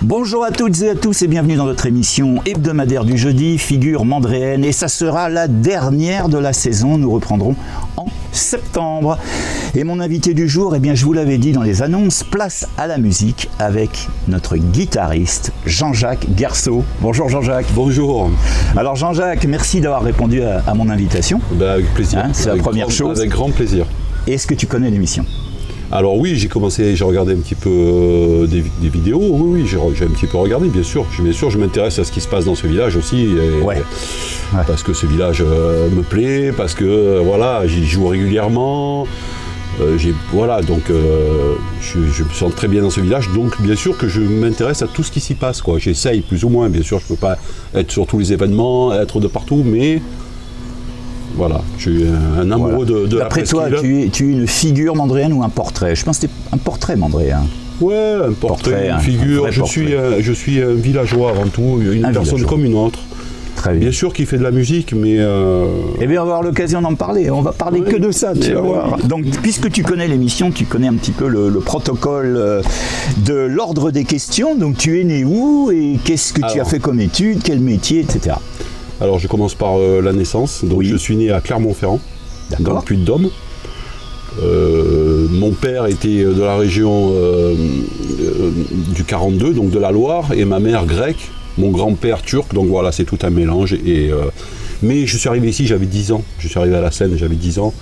Bonjour à toutes et à tous et bienvenue dans notre émission hebdomadaire du jeudi, Figure Mandréenne. Et ça sera la dernière de la saison, nous reprendrons en septembre. Et mon invité du jour, eh bien je vous l'avais dit dans les annonces, place à la musique avec notre guitariste Jean-Jacques Guerceau. Bonjour Jean-Jacques. Bonjour. Alors Jean-Jacques, merci d'avoir répondu à mon invitation. Avec plaisir. C'est la première chose. Avec grand plaisir. Est-ce que tu connais l'émission ? Alors oui, j'ai regardé un petit peu des vidéos, oui, j'ai un petit peu regardé, bien sûr, je m'intéresse à ce qui se passe dans ce village aussi, parce que ce village me plaît, parce que voilà, j'y joue régulièrement, je me sens très bien dans ce village, donc bien sûr que je m'intéresse à tout ce qui s'y passe, quoi. J'essaye plus ou moins, bien sûr, je ne peux pas être sur tous les événements, être de partout, mais... Voilà, je suis un amoureux de la presqu'île. D'après toi, tu es une figure mandréenne ou un portrait ? Je pense que c'est un portrait mandréen. Ouais, un portrait, une figure. Je suis un villageois avant tout, une personne comme une autre. Très bien. Bien sûr qu'il fait de la musique, mais... Eh bien, on va avoir l'occasion d'en parler. On va parler que de ça, tu vas voir. Donc, puisque tu connais l'émission, tu connais un petit peu le protocole de l'ordre des questions. Donc, tu es né où et qu'est-ce que tu as fait comme études, quel métier, etc. Alors je commence par la naissance, donc je suis né à Clermont-Ferrand, dans le Puy-de-Dôme. Mon père était de la région du 42, donc de la Loire, et ma mère grecque, mon grand-père turc, donc voilà, c'est tout un mélange. Mais je suis arrivé ici, j'avais 10 ans, je suis arrivé à la Seine, j'avais 10 ans.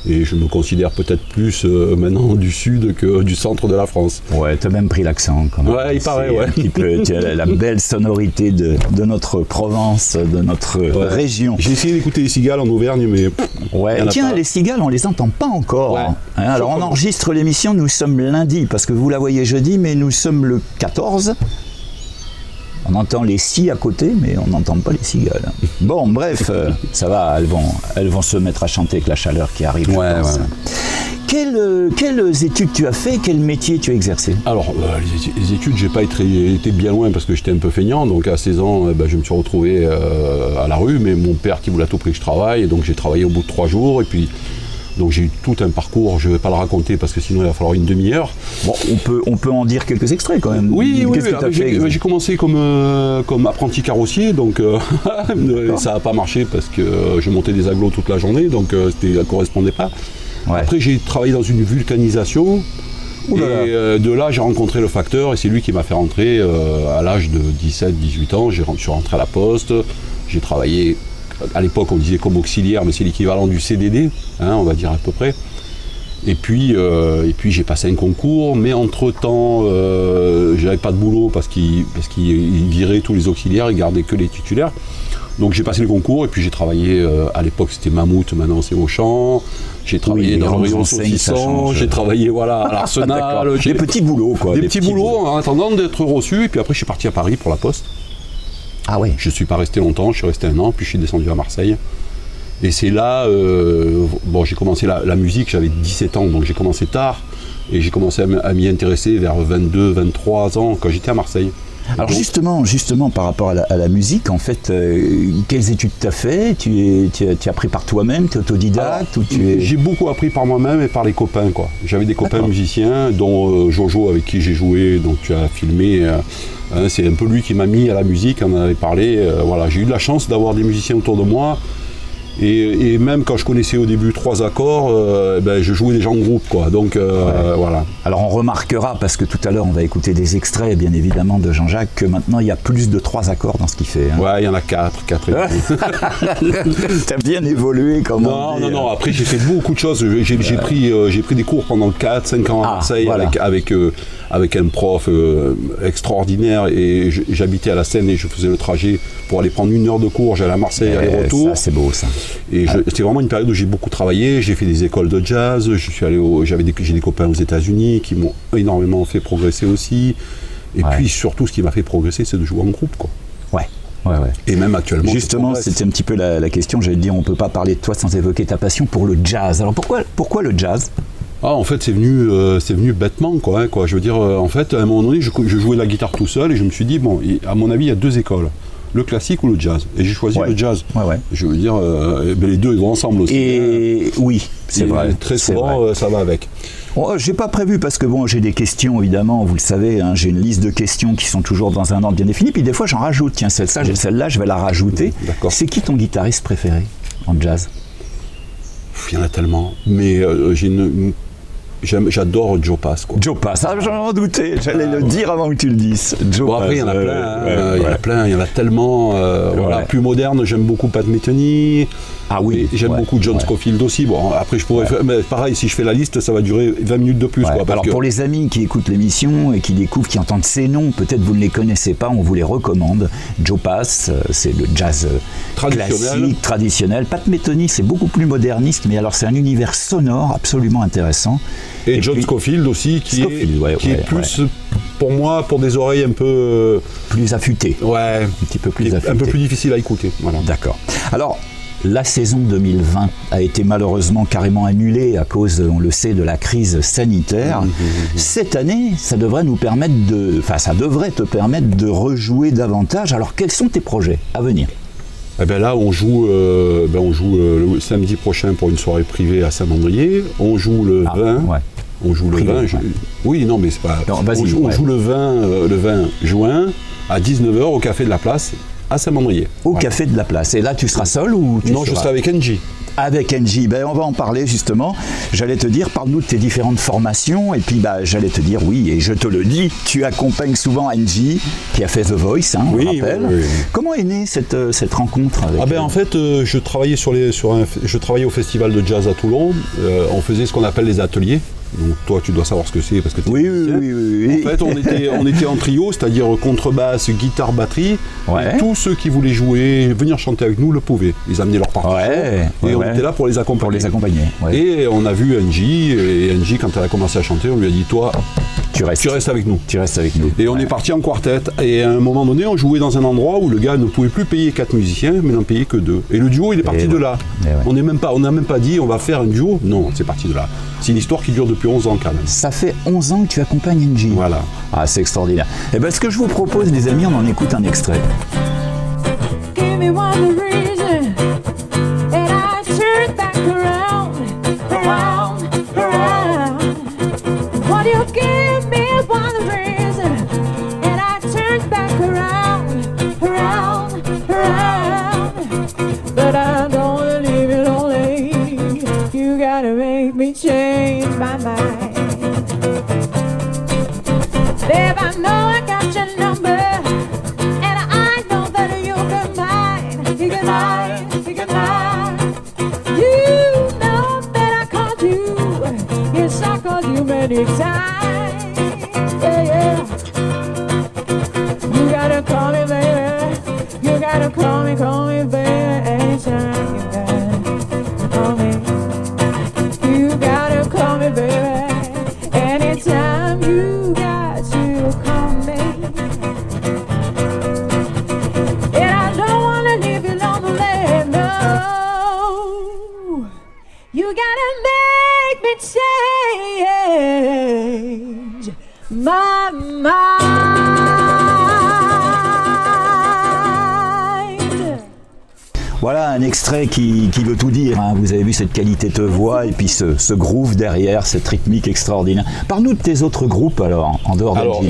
Et je me considère peut-être plus maintenant du sud que du centre de la France. Ouais, tu as même pris l'accent quand même. Ouais, il paraît, ouais. Un petit peu, tu as la belle sonorité de notre Provence, de notre région. J'ai essayé d'écouter les cigales en Auvergne, mais... Ouais, tiens, les cigales, on les entend pas encore. Ouais. Alors, on enregistre l'émission, nous sommes lundi, parce que vous la voyez jeudi, mais nous sommes le 14. On entend les scies à côté, mais on n'entend pas les cigales. Bon, bref, ça va, elles vont se mettre à chanter avec la chaleur qui arrive. Ouais. Quelles études tu as fait, quel métier tu as exercé ? Alors, les études, j'ai pas été bien loin parce que j'étais un peu feignant. Donc, à 16 ans, je me suis retrouvé à la rue, mais mon père qui voulait à tout prix que je travaille. Et donc, j'ai travaillé au bout de 3 jours. Et puis, donc j'ai eu tout un parcours, je ne vais pas le raconter parce que sinon il va falloir une demi-heure. Bon, on peut en dire quelques extraits quand même. Oui, Qu'est-ce que tu as fait ? J'ai commencé comme apprenti carrossier, donc ça n'a pas marché parce que je montais des agglos toute la journée, donc ça ne correspondait pas. Ouais. Après j'ai travaillé dans une vulcanisation. Et de là, j'ai rencontré le facteur et c'est lui qui m'a fait rentrer à l'âge de 17-18 ans. Je suis rentré à la poste, j'ai travaillé... À l'époque, on disait comme auxiliaire, mais c'est l'équivalent du CDD, on va dire à peu près. Et puis j'ai passé un concours, mais entre-temps, j'avais pas de boulot parce qu'il virait tous les auxiliaires, il gardait que les titulaires. Donc j'ai passé le concours et puis j'ai travaillé, à l'époque c'était Mammouth, maintenant c'est Auchan. J'ai travaillé dans le rayon saucisson, j'ai travaillé à l'Arsenal. Des petits boulots quoi. Des petits boulots en attendant d'être reçu. Et puis après je suis parti à Paris pour la Poste. Ah ouais. Je ne suis pas resté longtemps, je suis resté 1 an, puis je suis descendu à Marseille. Et c'est là, j'ai commencé la musique, j'avais 17 ans, donc j'ai commencé tard. Et j'ai commencé à m'y intéresser vers 22, 23 ans, quand j'étais à Marseille. Alors donc, justement, par rapport à la musique, en fait, quelles études tu as fait ? Tu as appris par toi-même, tu es autodidacte ? J'ai beaucoup appris par moi-même et par les copains, quoi. J'avais des copains musiciens, dont Jojo, avec qui j'ai joué, donc tu as filmé... c'est un peu lui qui m'a mis à la musique, on en avait parlé. J'ai eu de la chance d'avoir des musiciens autour de moi. Et même quand je connaissais au début 3 accords, je jouais déjà en groupe, quoi. Donc voilà. Alors on remarquera, parce que tout à l'heure on va écouter des extraits, bien évidemment, de Jean-Jacques, que maintenant il y a plus de 3 accords dans ce qu'il fait. Ouais, il y en a 4 et demi. T'as bien évolué, comment dire. Non. Après j'ai fait beaucoup de choses. J'ai pris des cours pendant 4-5 ans à Marseille avec un prof extraordinaire et j'habitais à la Seine et je faisais le trajet pour aller prendre 1 heure de cours. J'allais à Marseille, aller-retour. Ça, c'est beau ça. Et c'était vraiment une période où j'ai beaucoup travaillé. J'ai fait des écoles de jazz. J'ai des copains aux États-Unis qui m'ont énormément fait progresser aussi. Et puis surtout, ce qui m'a fait progresser, c'est de jouer en groupe, quoi. Ouais. Et même actuellement. Justement, c'était un petit peu la question. J'allais te dire, on ne peut pas parler de toi sans évoquer ta passion pour le jazz. Alors pourquoi le jazz ? En fait, c'est venu bêtement, quoi. Je veux dire, en fait, à un moment donné, je jouais de la guitare tout seul et je me suis dit, bon, à mon avis, il y a 2 écoles. Le classique ou le jazz. Et j'ai choisi le jazz. Je veux dire, les deux ils vont ensemble aussi. Et oui, c'est vrai. Très souvent, ça va avec. Oh, j'ai pas prévu parce que bon, j'ai des questions évidemment, vous le savez, hein, j'ai une liste de questions qui sont toujours dans un ordre bien défini, puis des fois j'en rajoute. Tiens, celle-là, je vais la rajouter. D'accord. C'est qui ton guitariste préféré en jazz? Il y en a tellement, mais j'adore Joe Pass, quoi. Joe Pass, j'en doutais, j'allais le dire avant que tu le dises. Joe Pass, après, il y en a plein, il y en a tellement. Voilà, plus moderne, j'aime beaucoup Pat Metheny. Ah oui. J'aime beaucoup John Scofield aussi. Bon, après, je pourrais faire. Mais pareil, si je fais la liste, ça va durer 20 minutes de plus. Quoi, Alors, pour les amis qui écoutent l'émission et qui découvrent, qui entendent ces noms, peut-être vous ne les connaissez pas, on vous les recommande. Joe Pass, c'est le jazz classique, traditionnel. Pat Metheny, c'est beaucoup plus moderniste, mais alors c'est un univers sonore absolument intéressant. Et John Scofield aussi, qui est plus, pour moi, pour des oreilles un peu... plus affûtées. Ouais. Un petit peu plus affûtées. Un peu plus difficile à écouter. Voilà. D'accord. Alors, la saison 2020 a été malheureusement carrément annulée à cause, on le sait, de la crise sanitaire. Cette année, ça devrait nous permettre ça devrait te permettre de rejouer davantage. Alors, quels sont tes projets à venir? Eh ben là, on joue le samedi prochain pour une soirée privée à Saint-Mandrier. On joue le 20. Ouais. On joue le 20. Oui, non, mais c'est pas. Non, on joue le 20 juin à 19h au Café de la Place à Saint-Mandrier. Au Café de la Place. Et là, tu seras seul ou tu Non, je serai avec Angie. Avec Angie, on va en parler justement. J'allais te dire, parle-nous de tes différentes formations. Et puis j'allais te dire, oui, et je te le dis, tu accompagnes souvent Angie, qui a fait The Voice, on rappelle. Oui. Comment est née cette rencontre avec en fait, je travaillais au Festival de Jazz à Toulon. On faisait ce qu'on appelle les ateliers. Donc toi, tu dois savoir ce que c'est parce que tu es oui. En fait, on était en trio, c'est-à-dire contrebasse, guitare, batterie. Et tous ceux qui voulaient jouer, venir chanter avec nous, le pouvaient. Ils amenaient leur partition. Et on était là pour les accompagner. Et on a vu Angie. Et Angie, quand elle a commencé à chanter, on lui a dit, toi, tu restes avec nous. Et on est parti en quartet. Et à un moment donné, on jouait dans un endroit où le gars ne pouvait plus payer 4 musiciens, mais n'en payait que 2. Et le duo, il est parti de là. On n'a même pas dit, on va faire un duo. Non, c'est parti de là. C'est une histoire qui dure depuis 11 ans quand même. Ça fait 11 ans que tu accompagnes Angie. Voilà. Ah, c'est extraordinaire. Et ce que je vous propose, les amis, on en écoute un extrait. Give me one reason, and I turn back around. What you give me one reason, and I turn back around. But I don't wanna leave you lonely. You gotta make me change my mind. Babe, I know I got your number, and I know that you can mine. You can mine. You know that I called you. Yes, I called you many times. Yeah. You gotta call me, baby. You gotta call me, baby. Anytime you gotta call me. You gotta call me, baby. Anytime you got to call me. And I don't wanna leave you lonely, no. You gotta make me change my mind. Voilà un extrait qui veut tout dire. Vous avez vu cette qualité de voix et puis ce groove derrière, cette rythmique extraordinaire. Parle-nous de tes autres groupes alors, en dehors d'Angie.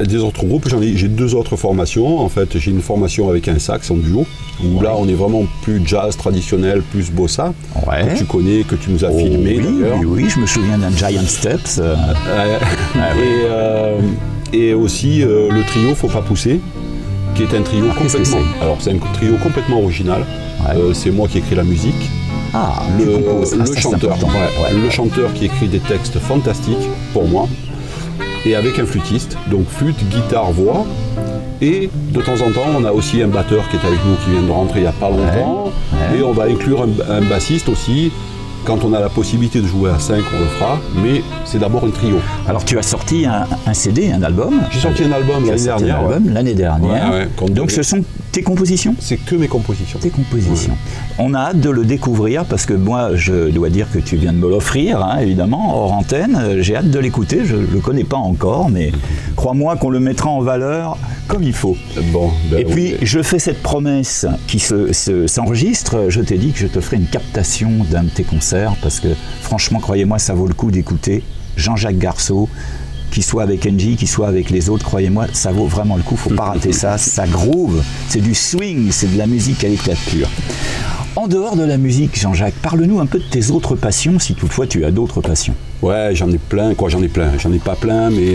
Des autres groupes, j'ai 2 autres formations. En fait, j'ai une formation avec un sax en duo, où là on est vraiment plus jazz traditionnel, plus bossa, que tu connais, que tu nous as filmé. Oui, je me souviens d'un Giant Steps. Et aussi le trio Faut pas pousser, qui est un trio complètement. Alors c'est un trio complètement original. C'est moi qui écris la musique. Le chanteur qui écrit des textes fantastiques pour moi, et avec un flûtiste, donc flûte, guitare, voix. Et de temps en temps, on a aussi un batteur qui est avec nous, qui vient de rentrer il n'y a pas longtemps. Et on va inclure un bassiste aussi. Quand on a la possibilité de jouer à 5, on le fera, mais c'est d'abord un trio. Alors tu as sorti un CD, un album. J'ai sorti un album l'année dernière. Ouais. Donc ce sont Tes compositions ? C'est que mes compositions. Tes compositions. Ouais. On a hâte de le découvrir parce que moi, je dois dire que tu viens de me l'offrir, hein, évidemment, hors antenne. J'ai hâte de l'écouter. Je ne le connais pas encore, mais crois-moi qu'on le mettra en valeur comme il faut. Bon, ben et puis, je fais cette promesse qui s'enregistre. Je t'ai dit que je te ferai une captation d'un de tes concerts parce que, franchement, croyez-moi, ça vaut le coup d'écouter Jean-Jacques Garceau. Qu'il soit avec Engie, qu'il soit avec les autres, croyez-moi, ça vaut vraiment le coup, faut pas rater ça, ça groove, c'est du swing, c'est de la musique à l'éclat pur. En dehors de la musique, Jean-Jacques, parle-nous un peu de tes autres passions, si toutefois tu as d'autres passions. Ouais, j'en ai plein, j'en ai pas plein, mais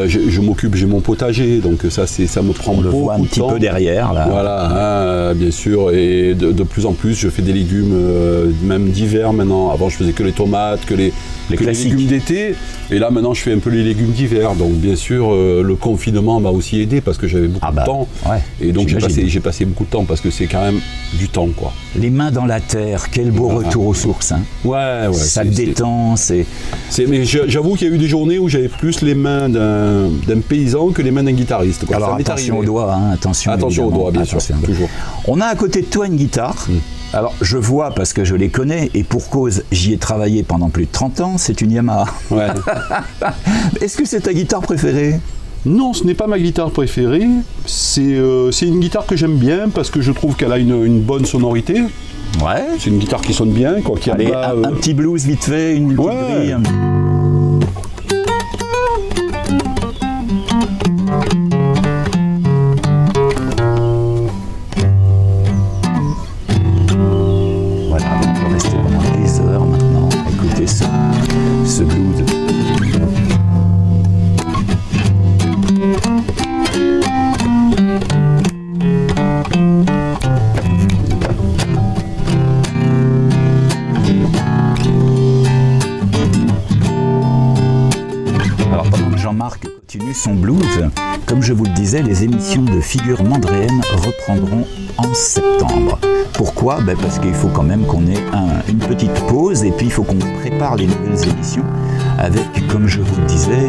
je m'occupe, j'ai mon potager, donc ça me prend beaucoup de temps. On le voit un petit peu derrière, là. Voilà, bien sûr, et de plus en plus, je fais des légumes, même d'hiver maintenant. Avant, je faisais que les tomates, que les légumes d'été, et là, maintenant, je fais un peu les légumes d'hiver. Donc, bien sûr, le confinement m'a aussi aidé parce que j'avais beaucoup de temps. Ouais, et donc, j'ai passé beaucoup de temps parce que c'est quand même du temps, quoi. Les mains dans la terre, quel beau retour aux sources, hein. Ouais, ça te détend, mais j'avoue qu'il y a eu des journées où j'avais plus les mains d'un paysan que les mains d'un guitariste, quoi. Alors attention aux doigts, hein, attention aux doigts, bien sûr, toujours. On a à côté de toi une guitare. Alors je vois parce que je les connais et pour cause, j'y ai travaillé pendant plus de 30 ans, c'est une Yamaha. Ouais. Est-ce que c'est ta guitare préférée ? Non, ce n'est pas ma guitare préférée. C'est une guitare que j'aime bien parce que je trouve qu'elle a une bonne sonorité. Ouais. C'est une guitare qui sonne bien, quoi. Qui Allez, un petit blues vite fait, une petite grille. Voilà, on peut rester pendant des heures maintenant. Écoutez ce blues. Jean-Marc continue son blues. Comme je vous le disais, les émissions de Figure Mandréenne reprendront en septembre. Pourquoi ? Parce qu'il faut quand même qu'on ait une petite pause et puis il faut qu'on prépare les nouvelles émissions avec, comme je vous le disais,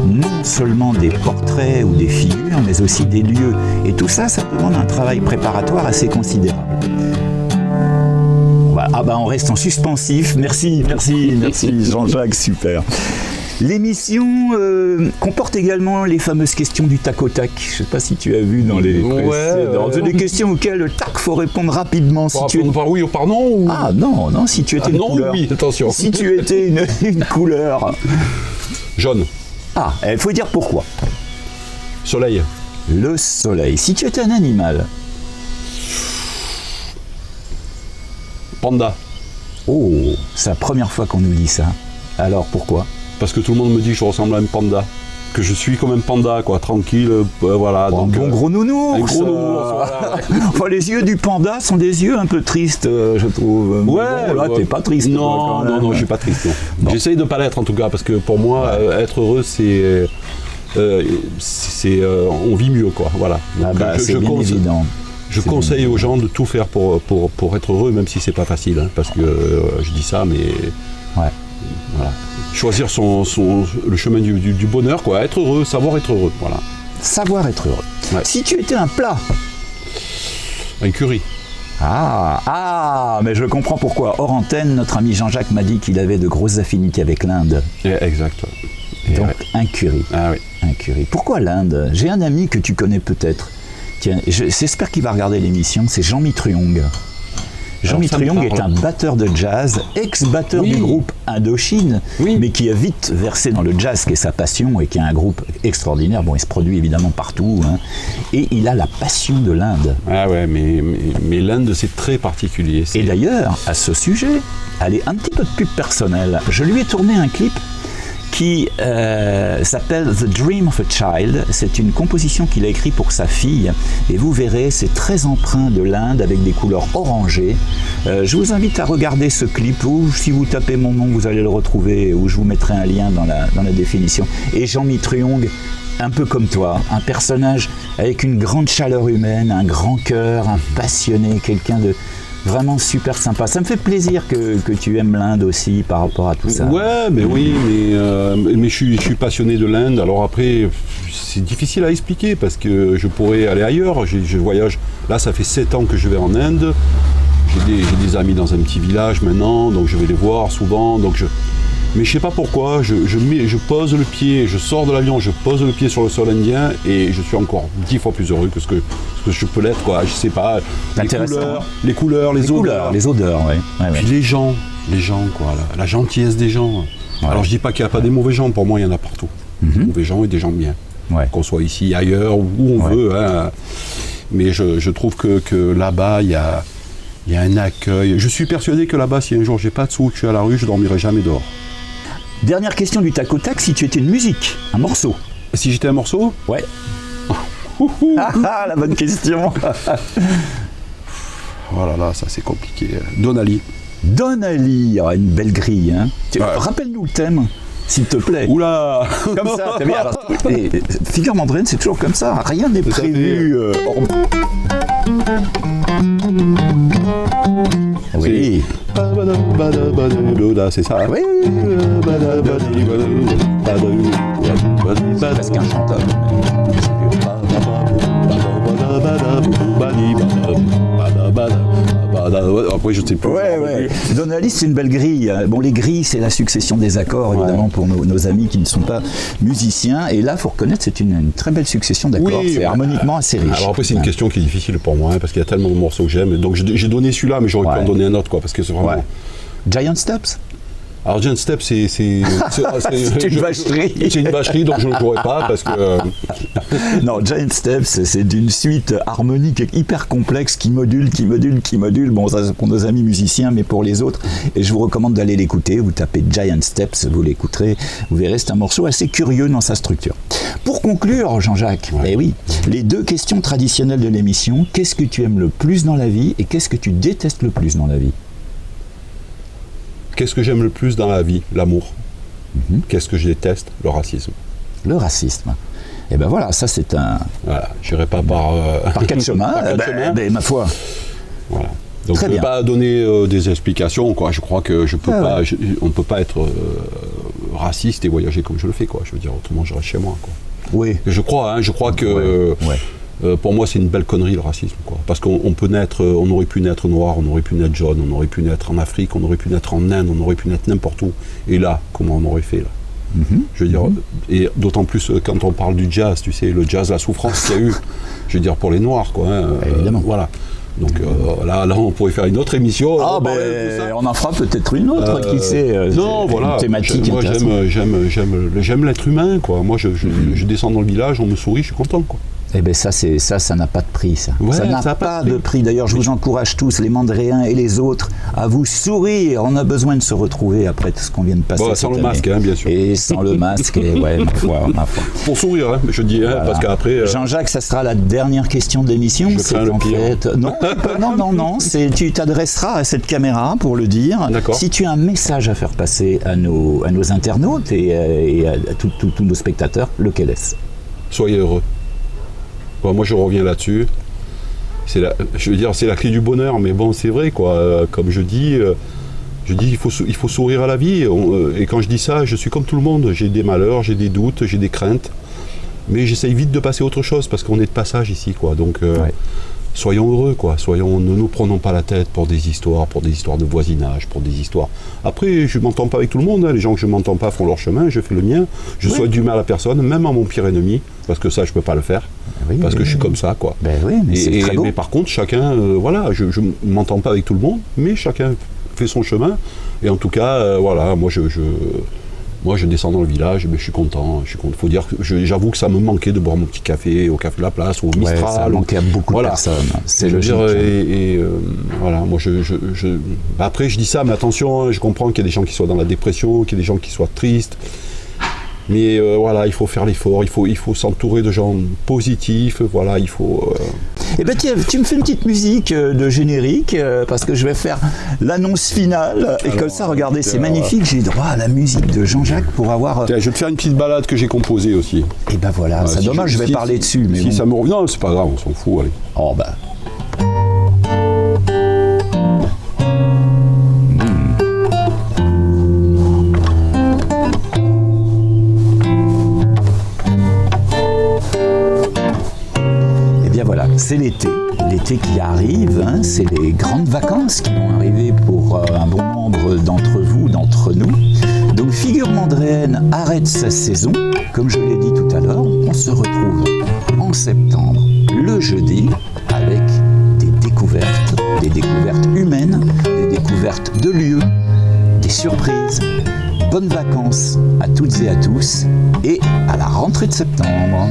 non seulement des portraits ou des figures, mais aussi des lieux. Et tout ça, ça demande un travail préparatoire assez considérable. Voilà. On reste en suspensif. Merci Jean-Jacques, super. L'émission comporte également les fameuses questions du tac au tac. Je ne sais pas si tu as vu dans les précédents. C'est des questions auxquelles le tac faut répondre rapidement. Par oui ou par non ou... Ah non, si tu étais une couleur. Oui, attention. Si tu étais une couleur. Jaune. Ah, il faut dire pourquoi. Soleil. Le soleil. Si tu étais un animal. Panda. Oh, c'est la première fois qu'on nous dit ça. Alors pourquoi ? Parce que tout le monde me dit que je ressemble à un panda. Que je suis comme un panda, quoi, tranquille, voilà. Donc, un bon gros nounours. Un gros nounours, voilà. Enfin, les yeux du panda sont des yeux un peu tristes, je trouve. Ouais, là, t'es pas triste. Non, je suis pas triste. Non. J'essaye de pas l'être en tout cas, parce que pour moi, être heureux, c'est on vit mieux, quoi. Voilà. Donc, c'est bien évident. Je conseille aux gens de tout faire pour être heureux, même si c'est pas facile, hein, parce que je dis ça, mais voilà. Choisir le chemin du bonheur, quoi. Être heureux, savoir être heureux, voilà. Savoir être heureux. Ouais. Si tu étais un plat. Un curry. Mais je comprends pourquoi. Hors antenne, notre ami Jean-Jacques m'a dit qu'il avait de grosses affinités avec l'Inde. Exact. Donc un curry. Ah oui. Un curry. Pourquoi l'Inde ? J'ai un ami que tu connais peut-être. Tiens, j'espère qu'il va regarder l'émission, c'est Jean-Mi Truong. Jean-Mi Truong est un batteur de jazz, ex-batteur du groupe Indochine, mais qui a vite versé dans le jazz, qui est sa passion, et qui est un groupe extraordinaire. Bon, il se produit évidemment partout, hein, et il a la passion de l'Inde. Ah ouais, mais l'Inde, c'est très particulier. Et d'ailleurs, à ce sujet, allez, un petit peu de pub personnelle. Je lui ai tourné un clip qui s'appelle The Dream of a Child. C'est une composition qu'il a écrite pour sa fille et vous verrez, c'est très empreint de l'Inde avec des couleurs orangées. Je vous invite à regarder ce clip ou si vous tapez mon nom vous allez le retrouver ou je vous mettrai un lien dans la définition. Et Jean-Mi Truong, un peu comme toi, un personnage avec une grande chaleur humaine, un grand cœur, un passionné, quelqu'un Vraiment super sympa. Ça me fait plaisir que tu aimes l'Inde aussi par rapport à tout ça. Ouais, mais je suis passionné de l'Inde. Alors après, c'est difficile à expliquer parce que je pourrais aller ailleurs. Je voyage. Là, ça fait 7 ans que je vais en Inde. J'ai des amis dans un petit village maintenant, donc je vais les voir souvent. Mais je sais pas pourquoi, je pose le pied, je sors de l'avion, je pose le pied sur le sol indien et je suis encore 10 fois plus heureux que ce que je peux l'être, quoi. Je sais pas, les couleurs, les odeurs, ouais. Puis les gens, quoi, la gentillesse des gens. Ouais. Alors je dis pas qu'il n'y a pas des mauvais gens, pour moi il y en a partout. Des mauvais gens et des gens bien. Ouais. Qu'on soit ici, ailleurs, où on veut. Hein. Mais je trouve que là-bas, il y a un accueil. Je suis persuadé que là-bas, si un jour j'ai pas de sous, que je suis à la rue, je dormirai jamais dehors. Dernière question du tac au tac, si tu étais une musique, un morceau. Si j'étais un morceau ? Ouais. La bonne question. Oh là là, ça c'est compliqué. Don Ali. Don Ali, oh, une belle grille. Hein. Rappelle-nous le thème, s'il te plaît. Oula. Comme ça, t'as bien. Et figure Mandrienne, c'est toujours comme ça, rien n'est prévu. Oui. C'est ça. Oui. C'est presque un chanteur. Après, je ne sais plus. Ouais. Don Ali, c'est une belle grille. Bon, les grilles, c'est la succession des accords, évidemment, pour nos amis qui ne sont pas musiciens. Et là, il faut reconnaître, c'est une très belle succession d'accords. C'est harmoniquement assez riche. Alors après, c'est une question qui est difficile pour moi, parce qu'il y a tellement de morceaux que j'aime. Donc, j'ai donné celui-là, mais j'aurais pu en donner un autre, quoi, parce que c'est vraiment... Giant Steps. Alors Giant Steps, c'est une vacherie. C'est une vacherie, donc je ne le jouerai pas parce que... Non, Giant Steps, c'est d'une suite harmonique hyper complexe qui module. Bon, ça c'est pour nos amis musiciens, mais pour les autres. Et je vous recommande d'aller l'écouter. Vous tapez Giant Steps, vous l'écouterez. Vous verrez, c'est un morceau assez curieux dans sa structure. Pour conclure, Jean-Jacques, les 2 questions traditionnelles de l'émission. Qu'est-ce que tu aimes le plus dans la vie et qu'est-ce que tu détestes le plus dans la vie ? Qu'est-ce que j'aime le plus dans la vie ? L'amour. Qu'est-ce que je déteste ? Le racisme. Le racisme. Et ben voilà, ça c'est un... Voilà, je n'irai pas par 4 chemins, ma foi. Voilà. Donc je ne vais pas donner des explications, quoi. Je crois que on ne peut pas être raciste et voyager comme je le fais, quoi. Je veux dire, autrement je reste chez moi, quoi. Oui. Je crois que... pour moi, c'est une belle connerie le racisme, quoi. Parce qu'on aurait pu naître noir, on aurait pu naître jaune, on aurait pu naître en Afrique, on aurait pu naître en Inde, on aurait pu naître n'importe où. Et là, comment on aurait fait là ? Je veux dire, et d'autant plus quand on parle du jazz, tu sais, le jazz, la souffrance qu'il y a eu, je veux dire, pour les Noirs, quoi. Hein, évidemment. Voilà. Donc là, on pourrait faire une autre émission. On en fera peut-être une autre, qui sait. Non, voilà. Une thématique moi, j'aime l'être humain, quoi. Moi, je descends dans le village, on me sourit, je suis content, quoi. Eh bien ça n'a pas de prix, ça. Ouais, ça n'a pas de prix. D'ailleurs, je vous encourage tous, les Mandréens et les autres, à vous sourire. On a besoin de se retrouver après tout ce qu'on vient de passer. Sans le masque, bien sûr. Et sans le masque, ma foi. Pour sourire, hein, je dis, voilà. Parce qu'après... Jean-Jacques, ça sera la dernière question de l'émission. Je crains le pire. Non. Tu t'adresseras à cette caméra pour le dire. D'accord. Si tu as un message à faire passer à nos internautes et à tous nos spectateurs, lequel est-ce ? Soyez heureux. Bon, moi je reviens là-dessus. C'est la clé du bonheur, mais bon, c'est vrai, quoi. Comme je dis, il faut sourire à la vie. Et quand je dis ça, je suis comme tout le monde. J'ai des malheurs, j'ai des doutes, j'ai des craintes. Mais j'essaye vite de passer à autre chose parce qu'on est de passage ici, quoi. Donc, soyons heureux, quoi. Ne nous prenons pas la tête pour des histoires de voisinage, pour des histoires. Après, je ne m'entends pas avec tout le monde. Hein. Les gens que je ne m'entends pas font leur chemin, je fais le mien. Je souhaite du mal à personne, même à mon pire ennemi, parce que ça, je ne peux pas le faire. Parce que je suis comme ça, quoi. Mais par contre, chacun, je ne m'entends pas avec tout le monde, mais chacun fait son chemin. Et en tout cas, moi, je descends dans le village, mais je suis content. Faut dire que j'avoue que ça me manquait de boire mon petit café au Café de la Place ou au Mistral. Ça manquait à beaucoup de personnes. C'est logique. Voilà, moi, après, je dis ça, mais attention, je comprends qu'il y a des gens qui soient dans la dépression, qu'il y a des gens qui soient tristes. Mais il faut faire l'effort, il faut s'entourer de gens positifs, il faut... Eh bien tiens, tu me fais une petite musique de générique, parce que je vais faire l'annonce finale, et comme ça, regardez, c'est magnifique, j'ai droit à la musique de Jean-Jacques pour avoir... Tiens, je vais te faire une petite balade que j'ai composée aussi. Et ben voilà, c'est dommage, je vais parler dessus, mais ça me revient, non, c'est pas grave, on s'en fout, allez. Oh C'est l'été qui arrive, hein, c'est les grandes vacances qui vont arriver pour un bon nombre d'entre vous, d'entre nous. Donc Figure Mandréenne arrête sa saison, comme je l'ai dit tout à l'heure, on se retrouve en septembre, le jeudi, avec des découvertes humaines, des découvertes de lieux, des surprises. Bonnes vacances à toutes et à tous et à la rentrée de septembre.